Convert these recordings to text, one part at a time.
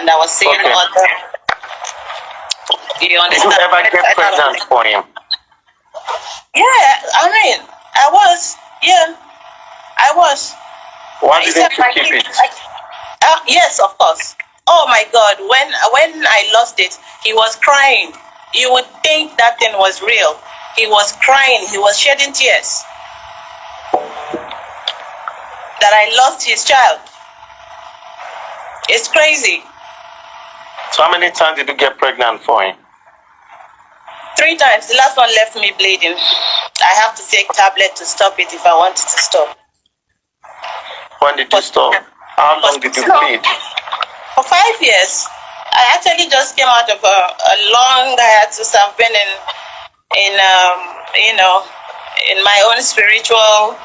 and I was seeing other. You understand? Did you ever get pregnant for him? Yeah, I mean, I was. Yeah, I was. Why didn't you keep it? Yes, of course. Oh my God! When I lost it, he was crying. You would think that thing was real. He was crying. He was shedding tears that I lost his child. It's crazy. So how many times did you get pregnant for him? 3 times. The last one left me bleeding. I have to take tablet to stop it if I want it to stop. When did you stop? How long did you bleed? For 5 years. I actually just came out of a long hiatus. I've been in my own spiritual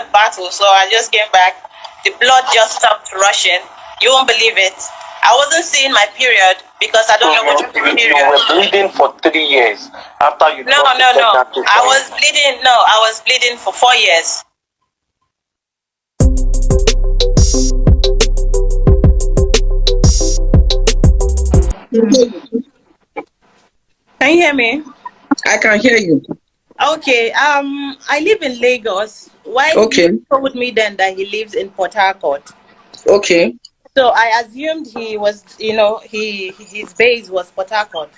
battle. So I just came back. The blood just stopped rushing. You won't believe it. I wasn't seeing my period because I don't know what period. You were bleeding for 3 years after you. No. I was bleeding. No, I was bleeding for 4 years. Can you hear me? I can hear you. Okay. I live in Lagos. Why? Okay. He told me then that he lives in Port Harcourt. Okay. So I assumed he was, his base was Port Harcourt.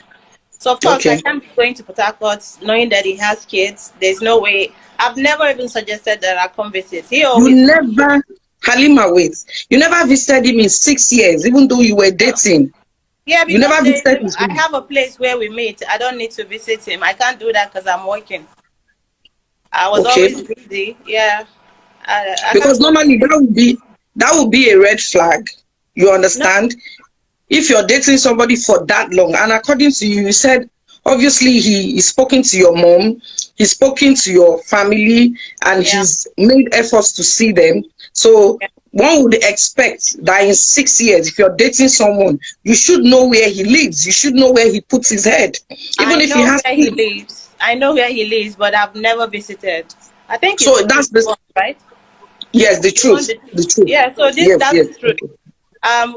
So of course I can't be going to Port Harcourt knowing that he has kids. There's no way. I've never even suggested that I come visit. Halima, wait. You never visited him in 6 years, even though you were dating. Yeah, because you never visited him. I have a place where we meet. I don't need to visit him. I can't do that because I'm working. I was always busy. Yeah. Because normally that would be a red flag. You understand? No. If you're dating somebody for that long, and according to you, you said obviously he's spoken to your mom, he's spoken to your family, and he's made efforts to see them. So one would expect that in 6 years, if you're dating someone, you should know where he lives. You should know where he puts his head. Even if he has where he lives. I know where he lives, but I've never visited. I think so. That's the one, right? Yes, the truth. The truth. Yeah. So that's the truth.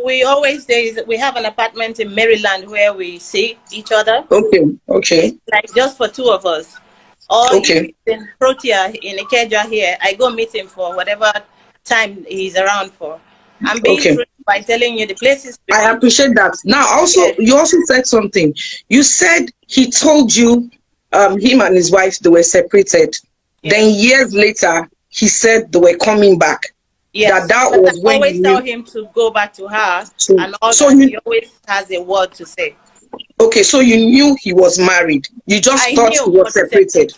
We always say we have an apartment in Maryland where we see each other. Okay. It's like just for 2 of us. Or if he's in Protea in Ikeja here, I go meet him for whatever time he's around for. I'm being true by telling you the places. I appreciate that. Now, also, you also said something. You said he told you him and his wife, they were separated. Yes. Then years later, he said they were coming back. Yes, that was I when always tell him to go back to her, and he always has a word to say. Okay, so you knew he was married. You just thought he was separated.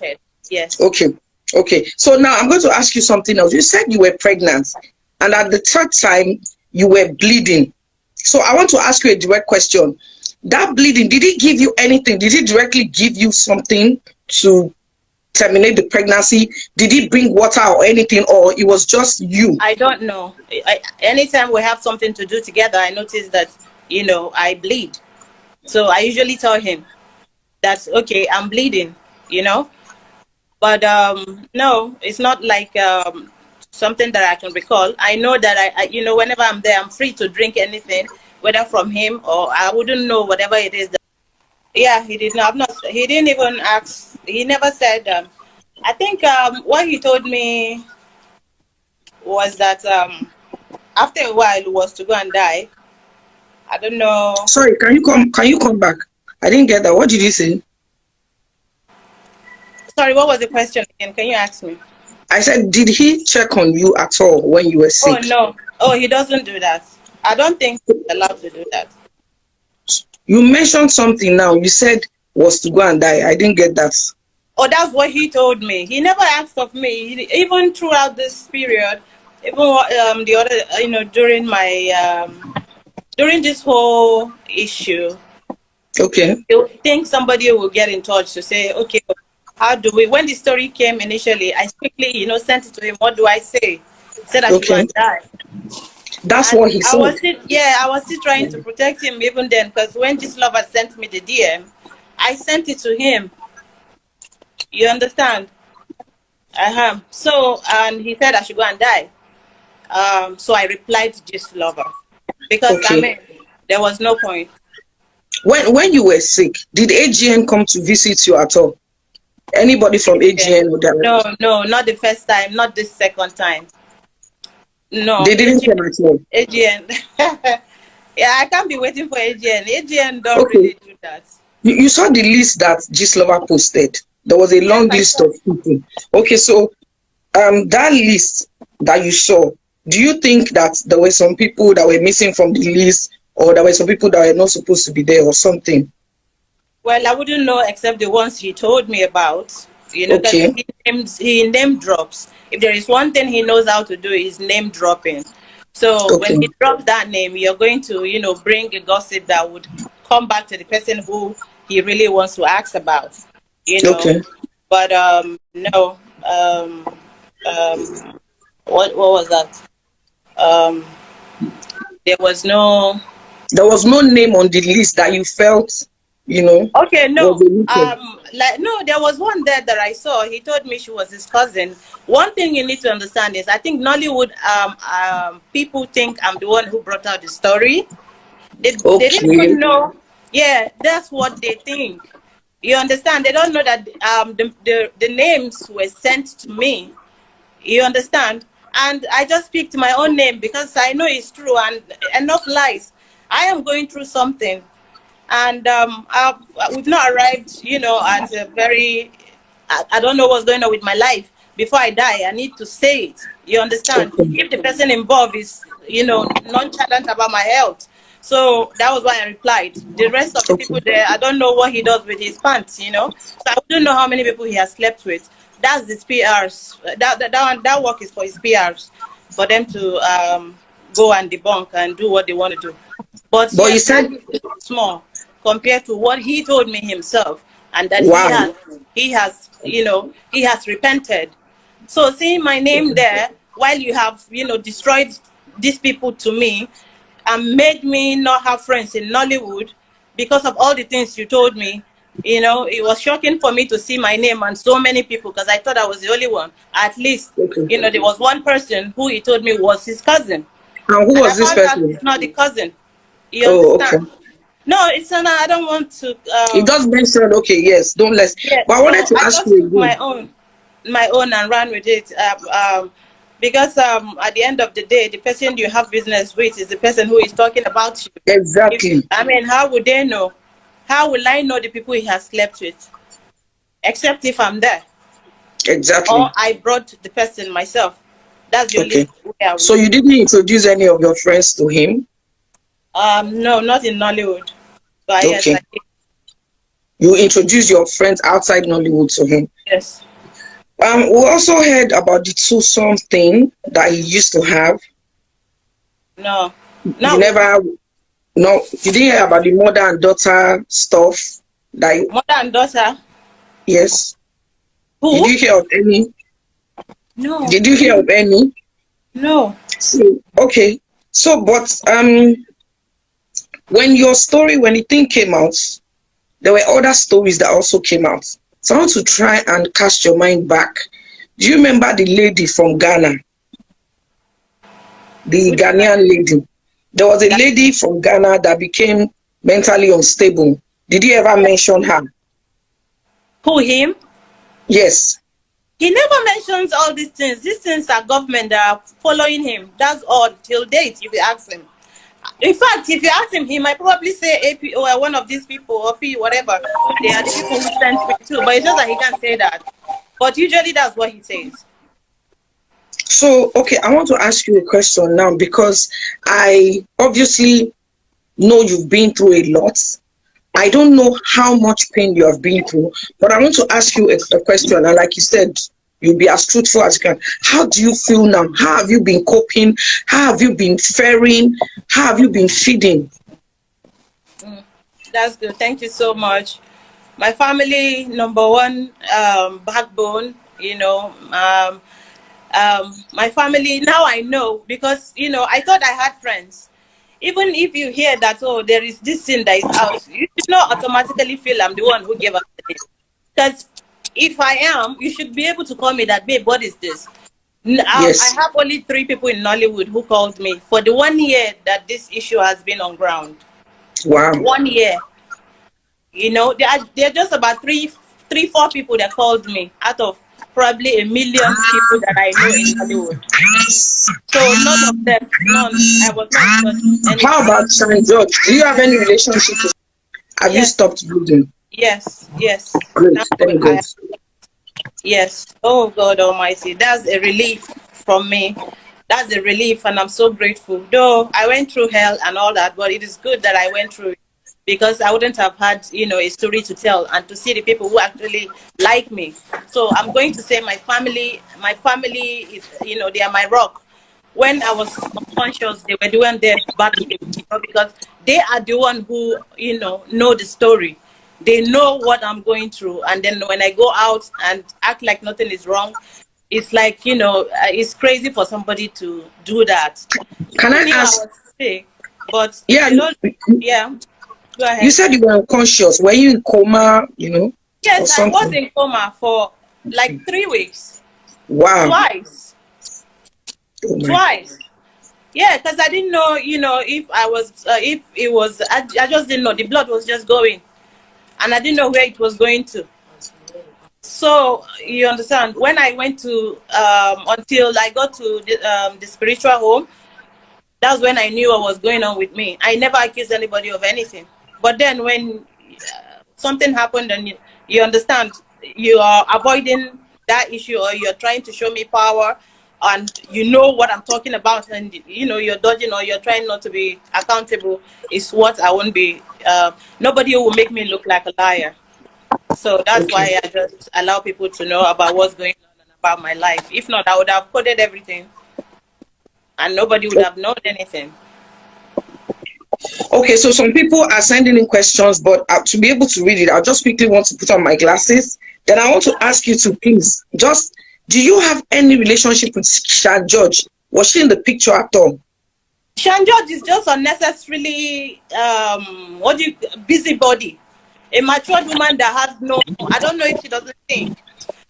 Yes. Okay. So now I'm going to ask you something else. You said you were pregnant, and at the 3rd time you were bleeding. So I want to ask you a direct question. That bleeding, did he give you anything? Did he directly give you something to terminate the pregnancy? Did he bring water or anything, or it was just you? I don't know. Anytime we have something to do together, I notice that I bleed. So I usually tell him that's okay, I'm bleeding, but no, it's not like something that I can recall. I know that I whenever I'm there, I'm free to drink anything, whether from him or I wouldn't know whatever it is. He did not. He didn't even ask. He never said. I think what he told me was that after a while was to go and die. I don't know. Sorry, can you come back? I didn't get that. What did you say? Sorry, what was the question again? Can you ask me? I said, did he check on you at all when you were sick? Oh no. Oh, he doesn't do that. I don't think he's allowed to do that. You mentioned something now. You said was to go and die. I didn't get that. Oh, that's what he told me. He never asked of me. Even throughout this period, even the other, during my during this whole issue. Okay. You think somebody will get in touch to say, okay, how do we? When the story came initially, I quickly, sent it to him. What do I say? He said I should go and die. That's what he said. I was still trying to protect him even then, because when this lover sent me the DM, I sent it to him. You understand? So, and he said I should go and die. So I replied to this lover. Because, There was no point. When you were sick, did AGN come to visit you at all? Anybody from AGN? No, not the first time, not the second time. No. They didn't come at all. AGN. Yeah, I can't be waiting for AGN. AGN don't really do that. You saw the list that Gislova posted. There was a long list of people. Okay, so that list that you saw, do you think that there were some people that were missing from the list, or there were some people that were not supposed to be there, or something? Well, I wouldn't know except the ones he told me about. You know, he name drops. If there is one thing he knows how to do, is name dropping. So when he drops that name, you're going to, you know, bring a gossip that would come back to the person who he really wants to ask about. You know, but no, what was that? There was no name on the list that you felt, you know. Okay, no. No, there was one there that I saw. He told me she was his cousin. One thing you need to understand is, I think Nollywood people think I'm the one who brought out the story. They didn't even know. Yeah, that's what they think. You understand? They don't know that the names were sent to me. You understand? And I just speak to my own name because I know it's true, and enough lies. I am going through something, and we've not arrived, you know, at a very, I don't know what's going on with my life. Before I die, I need to say it. You understand? If the person involved is, you know, nonchalant about my health. So that was why I replied. The rest of the people there, I don't know what he does with his pants, you know. So I don't know how many people he has slept with. That's his PRs. That work is for his PRs, for them to go and debunk and do what they want to do. But he said small compared to what he told me himself, and that he has, you know, he has repented. So seeing my name there, while you have, you know, destroyed these people to me, and made me not have friends in Nollywood because of all the things you told me. You know, it was shocking for me to see my name and so many people, because I thought I was the only one. At least, you know, there was one person who he told me was his cousin. And who was this person? It's not the cousin. You understand? No, it's not. I don't want to. It does mention. Okay, yes, don't let's. Yeah, but I wanted to ask you my own and ran with it. Because at the end of the day, the person you have business with is the person who is talking about you. Exactly. I mean, how would they know? How will I know the people he has slept with? Except if I'm there. Exactly. Or I brought the person myself. That's the only way. So you didn't introduce any of your friends to him? No, not in Nollywood. But yes, I did. You introduced your friends outside Nollywood to him? Yes. We also heard about the twosome thing that he used to have. No. You never. No, you didn't hear about the mother and daughter stuff? Mother and daughter? Yes. Who? Did you hear of any? No. Did you hear of any? No. Okay. So, but when the thing came out, there were other stories that also came out. So I want to try and cast your mind back. Do you remember the lady from Ghana? The Ghanaian lady. There was a lady from Ghana that became mentally unstable. Did you ever mention her? Who, him? Yes. He never mentions all these things. These things are government that are following him. That's all till date, if you ask him. In fact, if you ask him, he might probably say AP or one of these people, or P, whatever. They are the people who sent me too. But it's just that he can't say that. But usually that's what he says. So, okay, I want to ask you a question now, because I obviously know you've been through a lot. I don't know how much pain you have been through, but I want to ask you a question. And like you said, you'll be as truthful as you can. How do you feel now? How have you been coping? How have you been faring? How have you been feeding? That's good. Thank you so much. My family, number one, backbone, you know. My family, now I know, because, you know, I thought I had friends. Even if you hear that, oh, there is this thing that is out, you should not automatically feel I'm the one who gave us the name. Because if I am, you should be able to call me that, babe, what is this? Yes. I have only 3 people in Nollywood who called me for the 1 year that this issue has been on ground. Wow. 1 year. You know, there are just about three, four people that called me out of probably a million people that I know in Hollywood. So none of them, none. I was not in touch with anything. How about St. George? Do you have any relationship with? Have you stopped building? Yes, yes. Great, thank God. Yes. Oh God Almighty, that's a relief from me. That's a relief, and I'm so grateful. Though I went through hell and all that, but it is good that I went through it, because I wouldn't have had, you know, a story to tell and to see the people who actually like me. So I'm going to say my family is, you know, they are my rock. When I was unconscious, they were doing their battling, you know, because they are the one who, you know the story. They know what I'm going through, and then when I go out and act like nothing is wrong, it's like, you know, it's crazy for somebody to do that. Can I ask? I was sick, but yeah, you know, yeah. Go ahead. You said you were unconscious. Were you in coma? You know? Yes, I was in coma for like 3 weeks. Wow. Twice. Oh Twice. Yeah, because I didn't know, you know, if I was, if it was, I just didn't know. The blood was just going, and I didn't know where it was going to. So you understand, when I went to until I got to the spiritual home, that's when I knew what was going on with me. I never accused anybody of anything, but then when something happened, and you understand, you are avoiding that issue, or you're trying to show me power, and you know what I'm talking about, and you know you're dodging, or you're trying not to be accountable, is what I won't be. Nobody will make me look like a liar. So that's why I just allow people to know about what's going on and about my life. If not, I would have coded everything, and nobody would have known anything. Okay, so some people are sending in questions, but to be able to read it, I just quickly want to put on my glasses. Then I want to ask you to please, just, do you have any relationship with Shan George? Was she in the picture at all? Shan George is just unnecessarily, busybody. A matured woman that has no, I don't know if she doesn't think.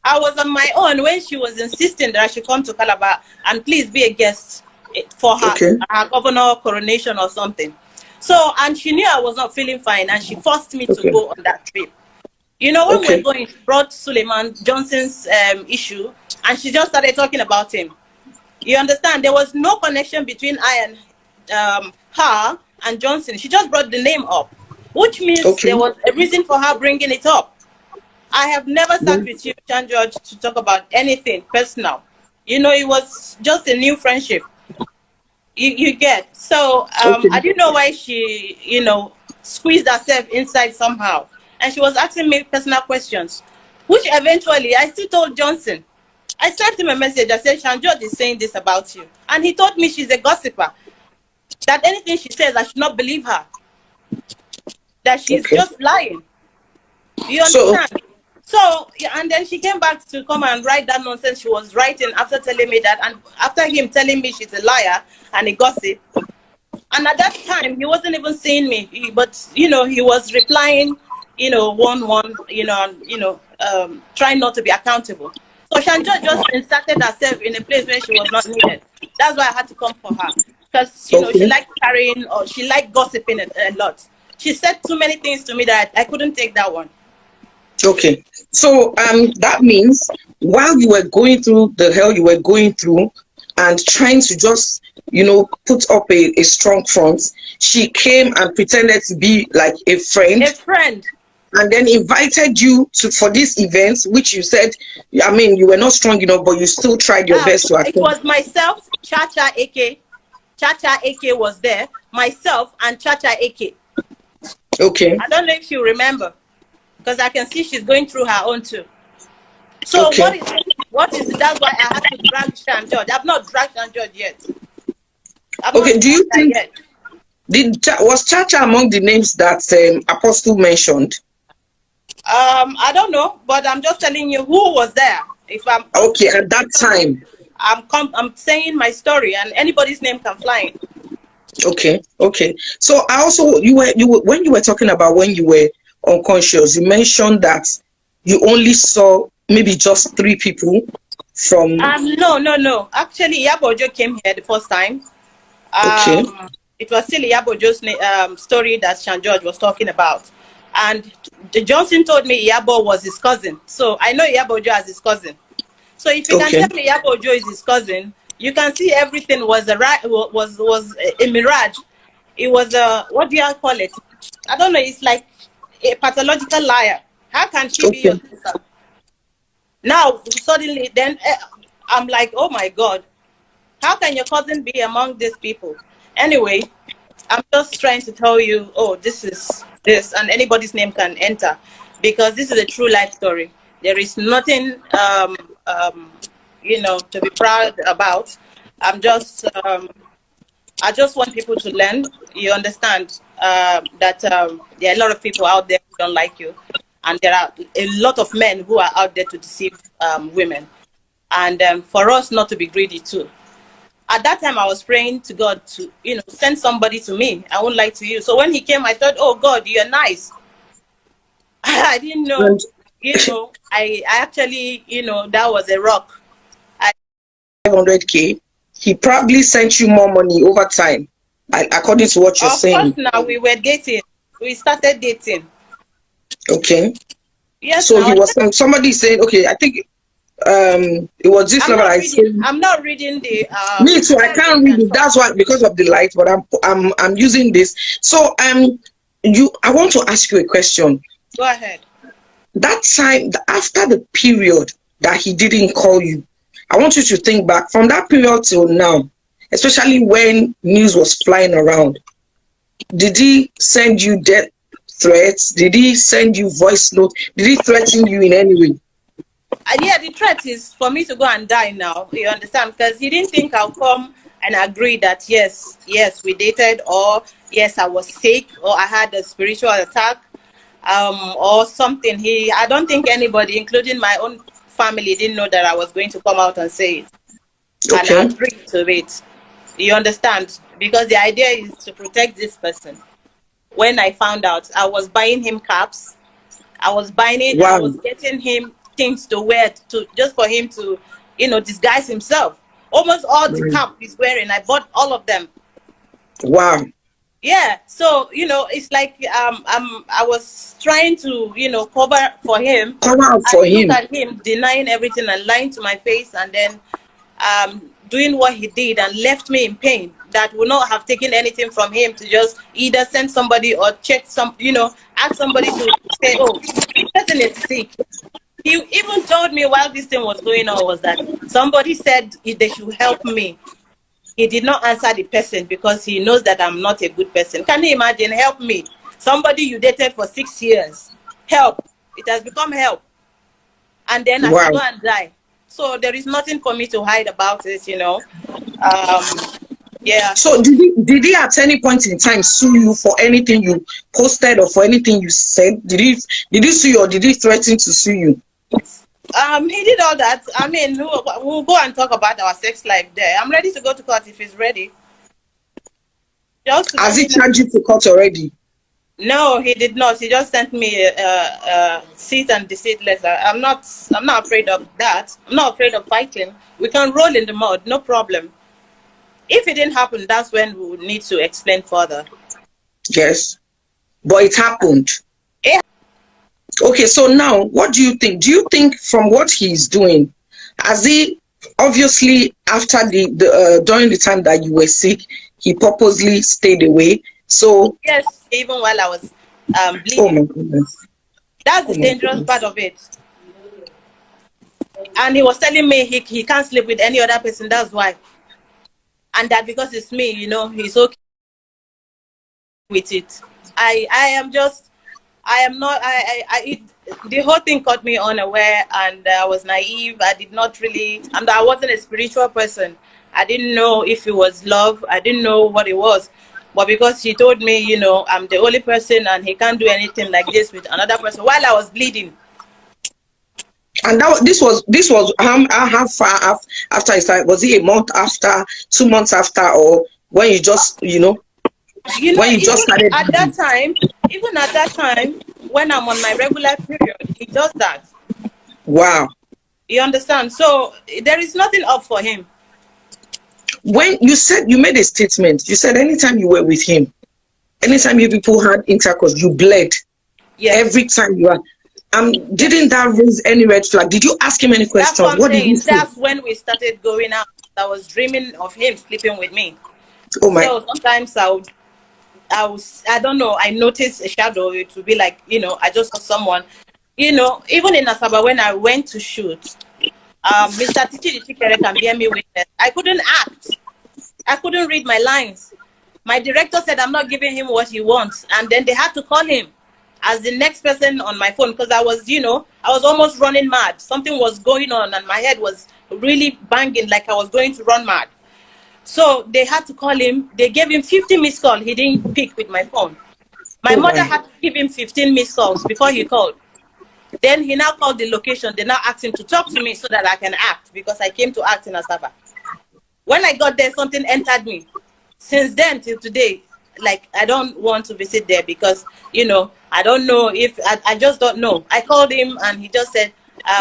I was on my own when she was insisting that I should come to Calabar and please be a guest for her, her governor coronation or something. So, and she knew I was not feeling fine, and she forced me to go on that trip. You know, when we were going, she brought Suleiman Johnson's issue, and she just started talking about him. You understand? There was no connection between I and her and Johnson. She just brought the name up, which means there was a reason for her bringing it up. I have never sat with you, Shan George, to talk about anything personal. You know, it was just a new friendship. You get. So I didn't know why she, you know, squeezed herself inside somehow. And she was asking me personal questions, which eventually I still told Johnson. I sent him a message. I said, Shan George is saying this about you. And he told me she's a gossiper. That anything she says, I should not believe her. That she's just lying. You understand? So, and then she came back to come and write that nonsense she was writing after telling me that, and after him telling me she's a liar and a gossip. And at that time, he wasn't even seeing me, but, you know, he was replying, you know, one, you know, trying not to be accountable. So Shan George just inserted herself in a place where she was not needed. That's why I had to come for her. Because, you know, she liked carrying, or she liked gossiping a lot. She said too many things to me that I couldn't take that one. Okay. So that means while you were going through the hell you were going through and trying to just, you know, put up a strong front, she came and pretended to be like a friend. A friend. And then invited you for this event, which you said, I mean, you were not strong enough, but you still tried your best to attend. It was myself, Chacha AK. Chacha AK was there. Myself and Chacha AK. Okay. I don't know if you remember, because I can see she's going through her own too. So what is it? That's why I had to drag Shan George. I've not dragged Shan George yet. Okay, do you think was Chacha among the names that Apostle mentioned? I don't know, but I'm just telling you who was there. If I'm okay at that time, I'm saying my story, and anybody's name can fly in. Okay. So I also you were when you were talking about when you were unconscious, you mentioned that you only saw maybe just 3 people from. No. Actually, Yabojo came here the first time. It was still Iyabojo's story that Sean George was talking about. And Johnson told me Iyabo was his cousin. So I know Iyabojo as his cousin. So if you can tell me Iyabojo is his cousin, you can see everything was a mirage. It was a, what do you call it? I don't know. It's like a pathological liar. How can she be your sister? Now, suddenly, then I'm like, oh my God, how can your cousin be among these people? Anyway, I'm just trying to tell you, oh, this is this, and anybody's name can enter, because this is a true life story. There is nothing, you know, to be proud about. I'm just, I just want people to learn. You understand that there are a lot of people out there who don't like you, and there are a lot of men who are out there to deceive women, and for us not to be greedy too. At that time, I was praying to God to, you know, send somebody to me. I won't lie to you. So when he came, I thought, oh God, you're nice. I didn't know, you know, I actually, you know, that was a rock. 500K. He probably sent you more money over time, according to what you're saying. Of course, now we were dating. We started dating. Okay. Yes. So he was somebody saying, okay, I think it was this number I said. I'm not reading the me too, I can't read it. That's why, because of the light, but I'm using this. So I want to ask you a question. Go ahead. That time, after the period that he didn't call you, I want you to think back from that period till now, especially when news was flying around. Did he send you death threats? Did he send you voice notes? Did he threaten you in any way? Yeah, the threat is for me to go and die now. You understand? Because he didn't think I'll come and agree that yes, we dated, or yes, I was sick, or I had a spiritual attack, or something. I don't think anybody, including my own family, didn't know that I was going to come out and say it. Okay. And agree to it. You understand? Because the idea is to protect this person. When I found out, I was buying him caps. I was buying it. Wow. I was getting him things to wear just for him to, you know, disguise himself. Almost all the cap he's wearing, I bought all of them. Wow. Yeah. So, you know, it's like I was trying to, you know, cover for him. Cover up for him. Look at him denying everything and lying to my face, and then doing what he did and left me in pain. That would not have taken anything from him to just either send somebody or check some, you know, ask somebody to say, oh, this person is sick. He even told me while this thing was going on was that somebody said they should help me. He did not answer the person because he knows that I'm not a good person. Can you imagine? Help me. Somebody you dated for 6 years. Help. It has become help. And then I should go and die. So there is nothing for me to hide about it, you know. Yeah. So did he at any point in time sue you for anything you posted or for anything you said? Did he sue you, or did he threaten to sue you? He did all that. I mean, we'll go and talk about our sex life there. I'm ready to go to court if he's ready. Has he charged you to court already? No, he did not. He just sent me a cease and desist letter. I'm not afraid of that. I'm not afraid of fighting. We can roll in the mud, no problem. If it didn't happen, that's when we would need to explain further. Yes, but it happened. Yeah. Okay, so now, what do you think? Do you think from what he's doing, has he obviously after during the time that you were sick, he purposely stayed away? So yes, even while I was bleeding. Oh my goodness. That's the dangerous part of it. And he was telling me he can't sleep with any other person. That's why. And that because it's me, you know, he's okay with it. The whole thing caught me unaware, and I was naive. I did not really, and I wasn't a spiritual person. I didn't know if it was love. I didn't know what it was. But because he told me, you know, I'm the only person and he can't do anything like this with another person while I was bleeding. And this was how far after it started? Was it a month after, 2 months after, or when you just, when you just started? At that time, even at that time, when I'm on my regular period, he does that. Wow. You understand? So there is nothing up for him. when you said, you made a statement, you said anytime you were with him, anytime you people had intercourse, you bled. Yes. Every time you are. Didn't that raise any red flag? Did you ask him any questions? That's what I'm What did saying. he say? That's when we started going out. I was dreaming of him sleeping with me. Oh my. So sometimes I don't know, I noticed a shadow. It would be like, you know, I just saw someone, you know, even in Asaba when I went to shoot, Mr. Tichi Chikere can bear me witness. I couldn't act. I couldn't read my lines. My director said I'm not giving him what he wants. And then they had to call him as the next person on my phone because I was, you know, I was almost running mad. Something was going on and my head was really banging like I was going to run mad. So they had to call him. They gave him 50 missed calls. He didn't pick with my phone. My mother had to give him 15 missed calls before he called. Then he now called the location. They now asked him to talk to me so that I can act because I came to act in Asaba. When I got there, something entered me. Since then till today, like I don't want to visit there because, you know, I don't know if, I just don't know. I called him and he just said,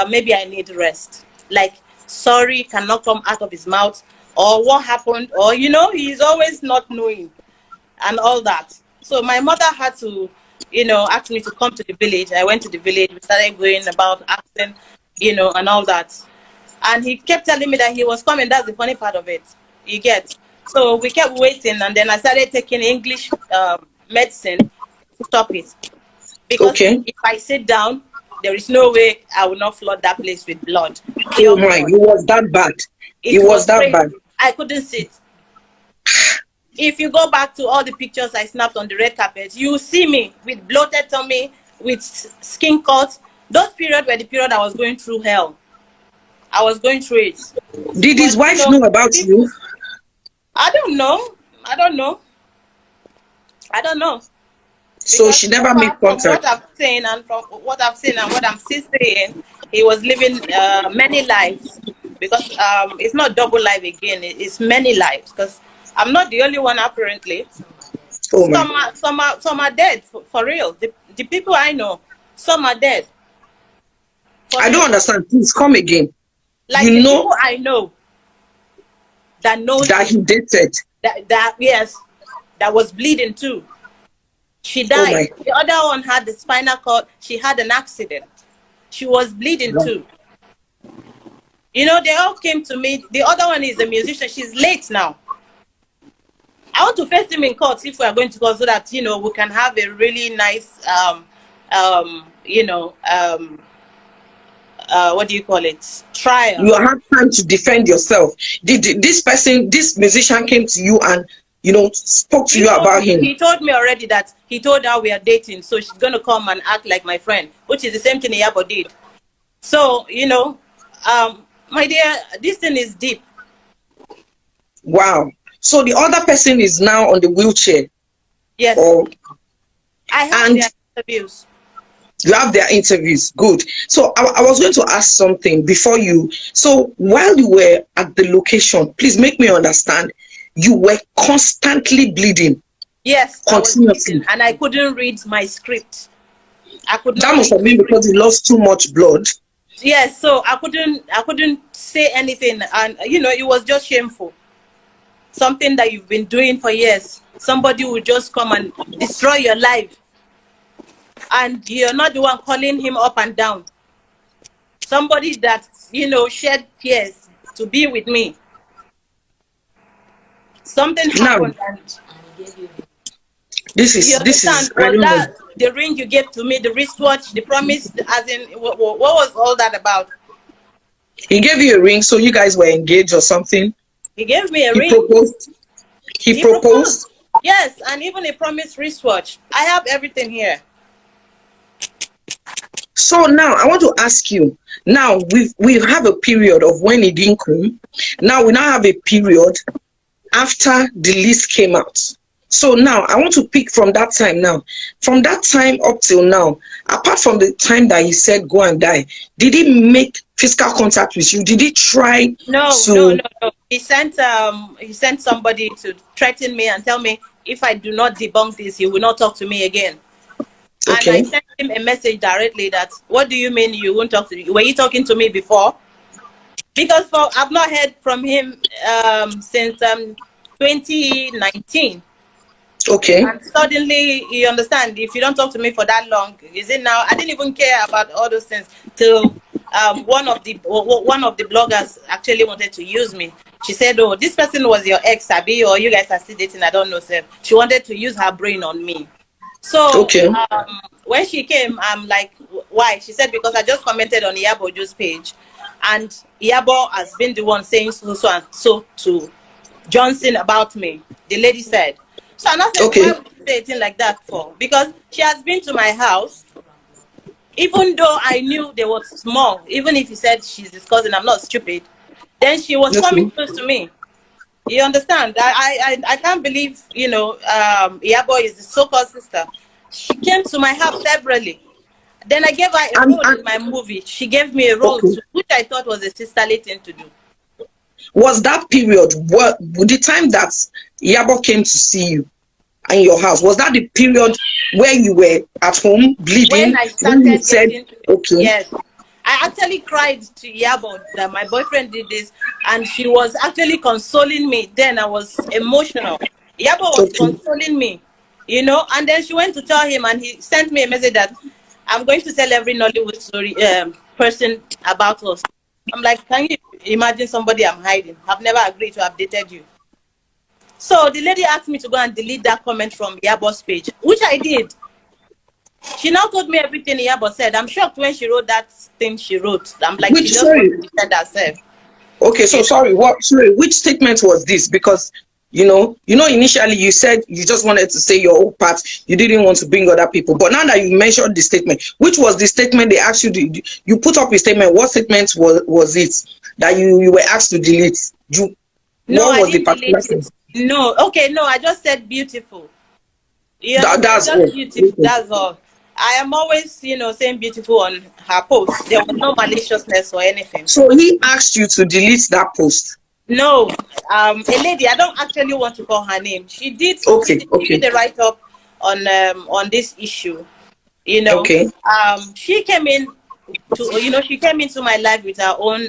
maybe I need rest. Like, sorry cannot come out of his mouth. Or what happened, or you know, he's always not knowing and all that. So my mother had to, you know, ask me to come to the village. I went to the village, we started going about acting, you know, and all that. And he kept telling me that he was coming. That's the funny part of it, you get. So we kept waiting, and then I started taking English medicine to stop it. Because if I sit down, there is no way I will not flood that place with blood. Oh my, it was that bad. It was that crazy. bad. I couldn't sit. If you go back to all the pictures I snapped on the red carpet, you see me with bloated tummy, with skin cuts. Those periods were the period I was going through hell. I was going through it. Did his wife know about you? I don't know. I don't know. I don't know. So because she never made contact. From what I've seen and from what I've seen and what I'm still saying, he was living many lives. Because it's not double life again, it's many lives. Because I'm not the only one apparently. Oh some are dead for real. The people I know, some are dead. I don't understand. Please come again. Like you know, people I know that knows that he dated. That yes, that was bleeding too. She died. The other one had the spinal cord. She had an accident. She was bleeding too. You know, they all came to me. The other one is a musician. She's late now. I want to face him in court if we are going to court so that, you know, we can have a really nice, you know, what do you call it? Trial. You have time to defend yourself. Did this person, this musician came to you and, you know, spoke to you about him? He told me already that he told her we are dating. So she's going to come and act like my friend, which is the same thing Iyabo did. So, you know, my dear, this thing is deep. Wow. So the other person is now on the wheelchair? Yes. I have their interviews. You have their interviews. Good. So I was going to ask something before you. So while you were at the location, please make me understand, you were constantly bleeding. Yes. Continuously. Bleeding, and I couldn't read my script. I could not. That must have been because you lost too much blood. Yes, so I couldn't say anything, and you know, it was just shameful. Something that you've been doing for years, somebody will just come and destroy your life, and you're not the one calling him up and down. Somebody that, you know, shed tears to be with me. Something happened, and this is that the ring you gave to me, the wristwatch, the promise, as in what was all that about? He gave you a ring, so you guys were engaged or something? He gave me a ring. Proposed. He proposed? Yes, and even a promised wristwatch. I have everything here. So now I want to ask you, now we have a period of when he didn't come. Now we now have a period after the list came out. So now I want to pick from that time now. From that time up till now, apart from the time that he said go and die, did he make physical contact with you? Did he try No. He sent somebody to threaten me and tell me if I do not debunk this, he will not talk to me again. Okay. And I sent him a message directly that, what do you mean you won't talk to me? Were you talking to me before? Because I've not heard from him since 2019. Okay. And suddenly, you understand, if you don't talk to me for that long, is it now? I didn't even care about all those things till one of the bloggers actually wanted to use me. She said, "Oh, this person was your ex, Abby, or you guys are still dating? I don't know, sir." She wanted to use her brain on me. So okay. When she came, I'm like, "Why?" She said, "Because I just commented on Iyabo Ojo's page, and Iyabo has been the one saying so and so to Johnson about me." The lady said. So I'm not saying, okay. why would you say a thing like that for? Because she has been to my house, even though I knew there was small, even if he said she's his cousin, I'm not stupid. Then she was coming close to me. You understand? I can't believe, you know, Iyabo is the so-called sister. She came to my house severally. Then I gave her a role in my movie. She gave me a role too, which I thought was a sisterly thing to do. Was that period, what the time that Iyabo came to see you in your house, was that the period where you were at home bleeding? When I started getting, okay. Yes. I actually cried to Iyabo that my boyfriend did this, and she was actually consoling me. Then I was emotional. Iyabo was consoling me, you know, and then she went to tell him, and he sent me a message that I'm going to tell every Nollywood story person about us. I'm like, can you imagine somebody I'm hiding? I've never agreed to have dated you. So the lady asked me to go and delete that comment from Iyabo's page, which I did. She now told me everything Iyabo said. I'm shocked when she wrote that thing she wrote. I'm like, she just wanted to defend herself. Okay, so sorry, which statement was this? Because you know, initially you said you just wanted to say your own part. You didn't want to bring other people. But now that you mentioned the statement, which was the statement they asked you to, you put up a statement. What statement was it that you were asked to delete? No, I didn't delete it. No, okay, no, I just said beautiful. Yeah, that's just beautiful. That's all. I am always, you know, saying beautiful on her post. There was no maliciousness or anything. So he asked you to delete that post? No, a lady, I don't actually want to call her name. She did, she did a write-up on this issue. You know, she came in to, you know, she came into my life with her own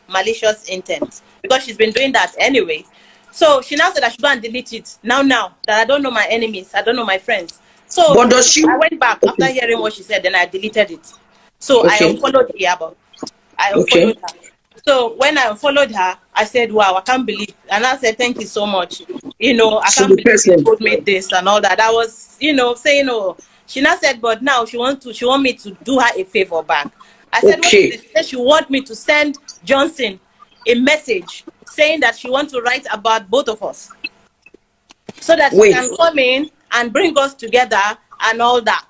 malicious intent, because she's been doing that anyway. So she now said I should go and delete it now that I don't know my enemies, I don't know my friends. So but does she... I went back after hearing what she said, then I deleted it. So I unfollowed Iyabo. I unfollowed her. So when I unfollowed her, I said, wow, I can't believe. And I said, thank you so much. You know, I can't believe you told me this and all that. I was, you know, saying, oh. She now said, but now she want me to do her a favor back. I said, what is it? She said she want me to send Johnson a message saying that she wants to write about both of us, so that she can come in and bring us together and all that.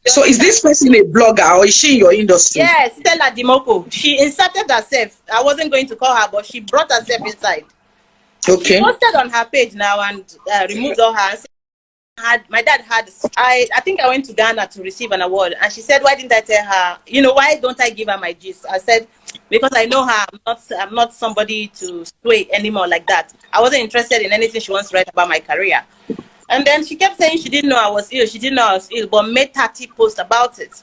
So is this person a blogger, or is she in your industry? Yes, Stella Dimoko. She inserted herself. I wasn't going to call her, but she brought herself inside. She posted on her page now and removed all her. My dad had, I think I went to Ghana to receive an award, and she said, why didn't I tell her, you know, why don't I give her my gist? I said, because I know her, I'm not somebody to sway anymore like that. I wasn't interested in anything she wants to write about my career. And then she kept saying she didn't know I was ill, but made 30 posts about it.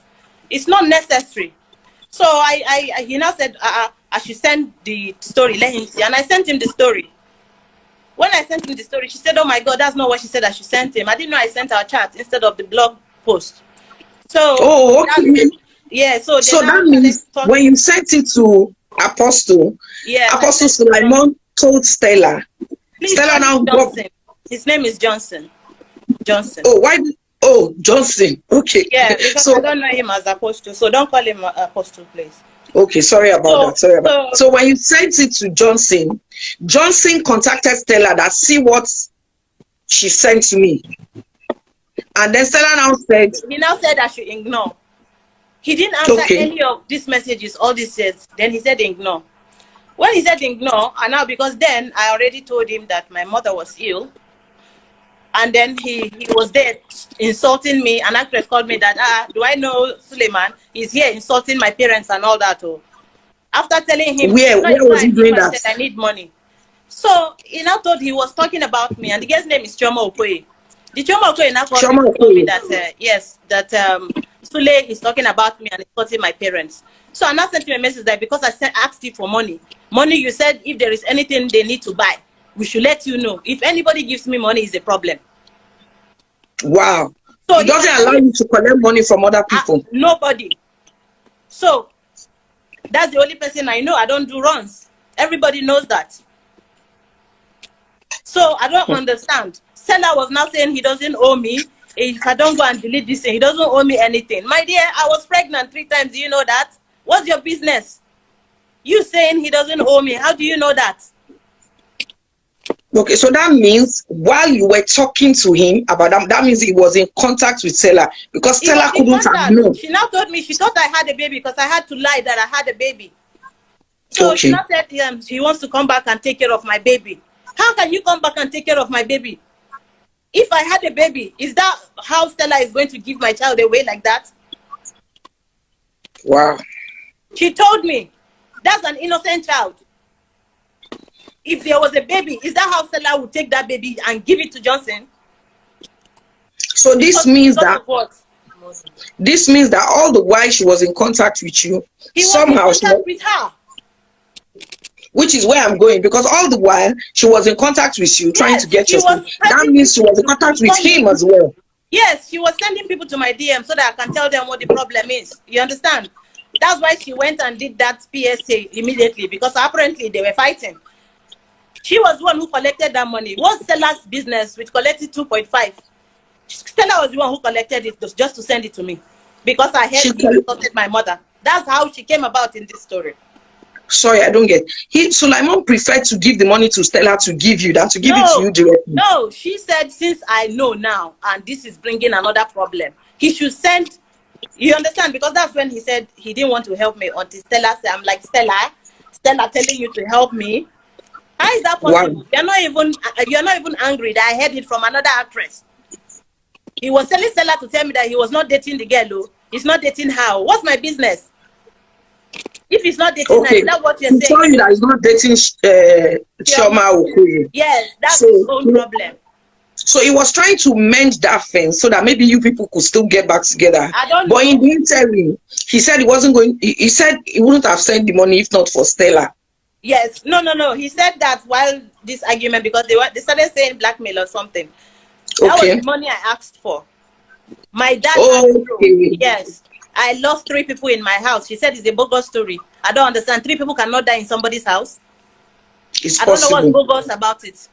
It's not necessary. So he now said, I should send the story, let him see. And I sent him the story. When I sent him the story, she said, oh my God, that's not what she said I should send him. I didn't know I sent her a chat instead of the blog post. So, yeah, so that means when you sent it to Apostle, Apostle Suleiman told Stella. Stella now Johnson. His name is Johnson. Johnson. Oh, why? Oh, Johnson. Okay. Yeah, because I don't know him as Apostle, so don't call him Apostle, please. Okay, sorry about that. Sorry about that. So when you sent it to Johnson, Johnson contacted Stella that see what she sent to me. And then Stella now said... He now said I should ignore. He didn't answer any of these messages, all these says. Then he said ignore. When he said ignore, and now because then I already told him that my mother was ill. And then he was there insulting me. An actress called me that, do I know Suleiman? He's here insulting my parents and all that. Oh. After telling him, where was he doing that? I said, I need money. So he now thought he was talking about me. And the girl's name is Chioma Okoye. The Chioma Okoye now called me that, yes, that Sule is talking about me and insulting my parents. So I now sent him a message that because I asked you for money, you said if there is anything they need to buy, we should let you know. If anybody gives me money, it's a problem. Wow. So it doesn't allow you to collect money from other people. Nobody. So that's the only person I know. I don't do runs. Everybody knows that. So I don't understand. Seller was now saying he doesn't owe me. If I don't go and delete this, he doesn't owe me anything. My dear, I was pregnant 3 times. Do you know that? What's your business? You saying he doesn't owe me. How do you know that? Okay, so that means while you were talking to him about that means he was in contact with Stella, because Stella couldn't have known. She now told me she thought I had a baby because I had to lie that I had a baby. So okay. She now said she wants to come back and take care of my baby. How can you come back and take care of my baby? If I had a baby, is that how Stella is going to give my child away like that? Wow. She told me that's an innocent child. If there was a baby, is that how Stella would take that baby and give it to Johnson? So this means that all the while she was in contact with you, somehow was in contact with her. Which is where I'm going, because all the while she was in contact with you, trying to get your stuff. That means she was in contact with him as well. Yes, she was sending people to my DM so that I can tell them what the problem is. You understand? That's why she went and did that PSA immediately, because apparently they were fighting. She was the one who collected that money. What's Stella's business, which collected 2.5? Stella was the one who collected it just to send it to me, because I heard he insulted my mother. That's how she came about in this story. Sorry, I don't get. Suleiman preferred to give the money to Stella to give you than to give it to you directly. No, she said, since I know now, and this is bringing another problem, he should send. You understand? Because that's when he said he didn't want to help me until Stella said, I'm like, Stella telling you to help me. How is that possible? Wow. You're not even angry that I heard it from another actress. He was telling Stella to tell me that he was not dating the girl. He's not dating her. What's my business? If he's not dating her, is that what you're saying? He's telling you that he's not dating Chioma Okoye. Yes, that's his own problem. So he was trying to mend that fence so that maybe you people could still get back together. I don't know. But in the interim, he said he wasn't going. He said he wouldn't have sent the money if not for Stella. Yes, no. He said that while this argument, because they started saying blackmail or something. That was the money I asked for. My dad yes, I lost 3 people in my house. She said it's a bogus story. I don't understand. 3 people cannot die in somebody's house. I don't know what's bogus about it.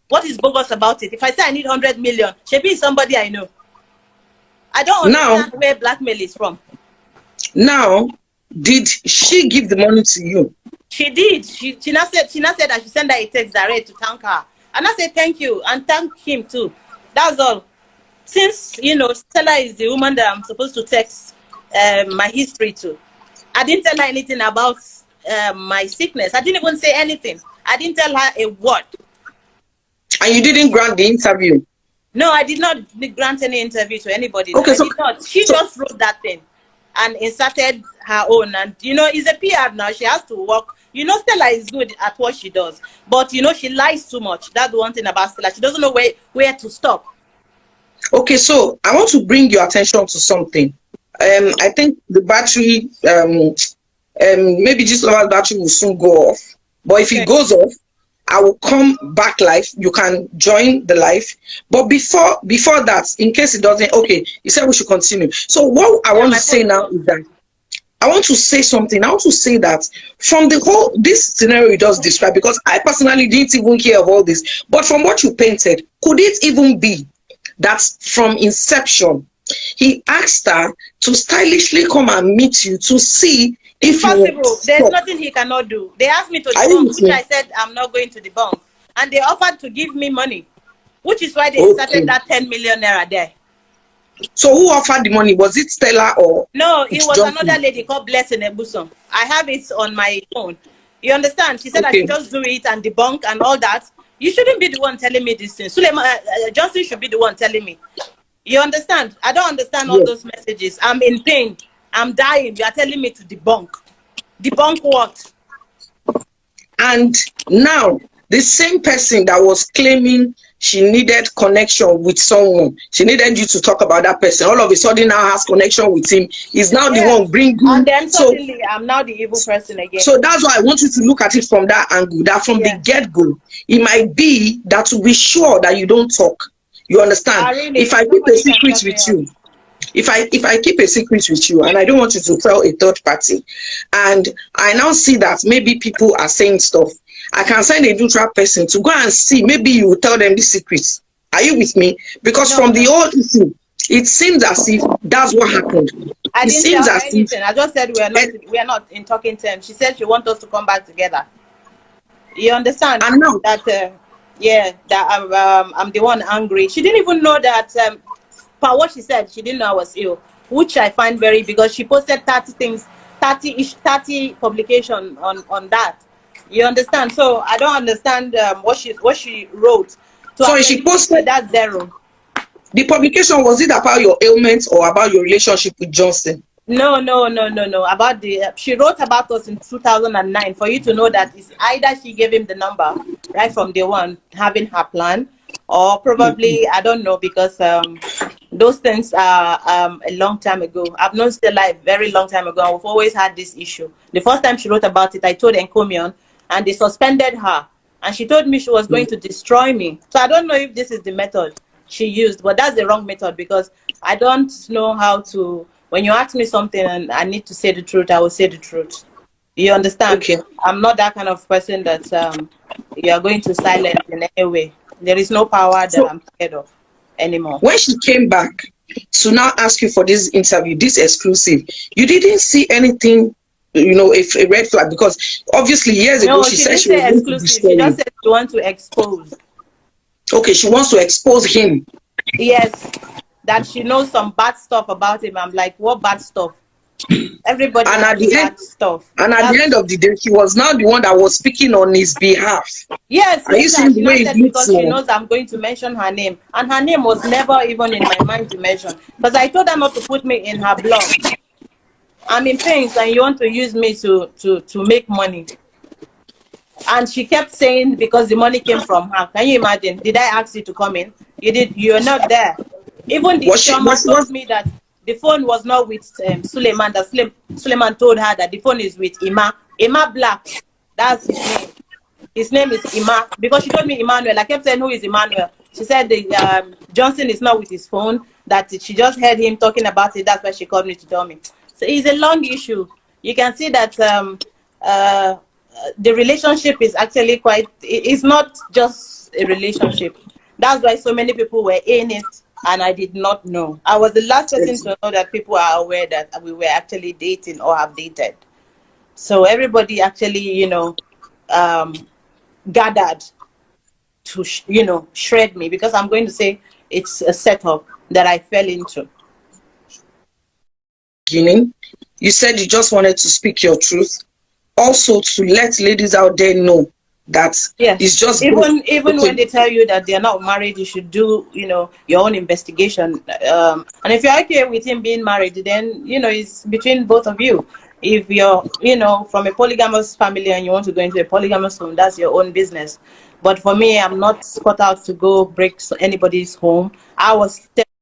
What is bogus about it? If I say I need 100 million, she be somebody I know. I don't understand where blackmail is from. Now, did she give the money to you? She did. She now said that she sent her a text direct to thank her. And I said thank you and thank him too. That's all. Since, you know, Stella is the woman that I'm supposed to text my history to. I didn't tell her anything about my sickness. I didn't even say anything. I didn't tell her a word. And you didn't grant the interview? No, I did not grant any interview to anybody. Okay, no, I did not. She just wrote that thing and inserted her own. And, you know, it's a PR now. She has to work. You know, Stella is good at what she does. But, you know, she lies too much. That's the one thing about Stella. She doesn't know where to stop. Okay, so I want to bring your attention to something. I think the battery, maybe this level battery will soon go off. But if it goes off, I will come back live. You can join the live. But before that, in case it doesn't, okay, you said we should continue. So what I want to say now is that I want to say something. I want to say that from the whole, this scenario you just described, because I personally didn't even hear of all this, but from what you painted, could it even be that from inception, he asked her to stylishly come and meet you to see if possible. There's nothing he cannot do. They asked me to debunk, which I said I'm not going to debunk. And they offered to give me money, which is why they started that 10 million naira there. So who offered the money? Was it Stella or? No, it was another lady called Blessing Ebuson. I have it on my phone. You understand? She said I should just do it and debunk and all that. You shouldn't be the one telling me this thing. Suleiman, Johnson should be the one telling me. You understand? I don't understand all those messages. I'm in pain. I'm dying. You are telling me to debunk. Debunk what? And now, The same person that was claiming she needed connection with someone, she needed you to talk about that person, all of a sudden now has connection with him, is now the Yes. one bringing. And then So suddenly I'm now the evil person again. so that's why I want you to look at it from that angle, that from the Yes. get-go, it might be that to be sure that you don't talk. You understand? Really, If I keep a nobody can secret cut me with off. you, if I keep a secret with you and I don't want you to tell a third party, and I now see that maybe people are saying stuff, I can send a neutral person to go and see, maybe you will tell them the secrets. Are you with me? Because No, from the no. old issue, it seems as if that's what happened. I It didn't seems tell her as if anything. I just said we are not in talking terms. She said she wants us to come back together. You understand? and now That yeah, that I'm the one angry. She didn't even know that per what she said, she didn't know I was ill, which I find very, because she posted 30 things, 30 publication on that. You understand? So I don't understand what she wrote. To so she posted that's zero. the publication. Was it about your ailments or about your relationship with Johnson? No. About the she wrote about us in 2009 for you to know that it's either she gave him the number right from day one, having her plan, or probably I don't know, because those things are a long time ago. I've known Stella a very long time ago, and we've always had this issue. The first time she wrote about it, I told Encomion, and they suspended her, and she told me she was going to destroy me. So I don't know if this is the method she used, but that's the wrong method, because I don't know how to. When you ask me something and I need to say the truth, I will say the truth. You understand? Okay. I'm not that kind of person that you are going to silence in any way. There is no power that So I'm scared of anymore. when she came back to now ask you for this interview, this exclusive, you didn't see anything, a red flag, because obviously years ago No, she she said didn't she was say going to exclusive. destroy She just you. said she wants to expose. Okay, she wants to expose him. Yes, that she knows some bad stuff about him. I'm like, what bad stuff? Everybody And at has the end, bad stuff. and at the end of the day, she was now the one that was speaking on his behalf. Yes, Are you later seeing she the now way it said looks because she now? knows I'm going to mention her name, and her name was never even in my mind to mention, because I told her not to put me in her blog. I'm in pains, and you want to use me to make money. And she kept saying because the money came from her. Can you imagine? Did I ask you to come in? You did. You're not there. Even the Was she Shoma told was me that the phone was not with Suleiman. That Suleiman told her that the phone is with Ima Black. That's his name. His name is Ima, because she told me Emmanuel. I kept saying, who is Emmanuel? She said the Johnson is not with his phone, that she just heard him talking about it. That's why she called me to tell me. So it's a long issue. You can see that the relationship is actually it's not just a relationship. That's why so many people were in it, and I did not know. I was the last person to know that people are aware that we were actually dating or have dated. So everybody actually, gathered to shred me, because I'm going to say it's a setup that I fell into. beginning. You said you just wanted to speak your truth, also to let ladies out there know that Yes, it's just even okay. when they tell you that they're not married, you should do your own investigation. And if you're okay with him being married, then it's between both of you. If you're from a polygamous family and you want to go into a polygamous home, that's your own business. But for me, I'm not cut out to go break anybody's home. I was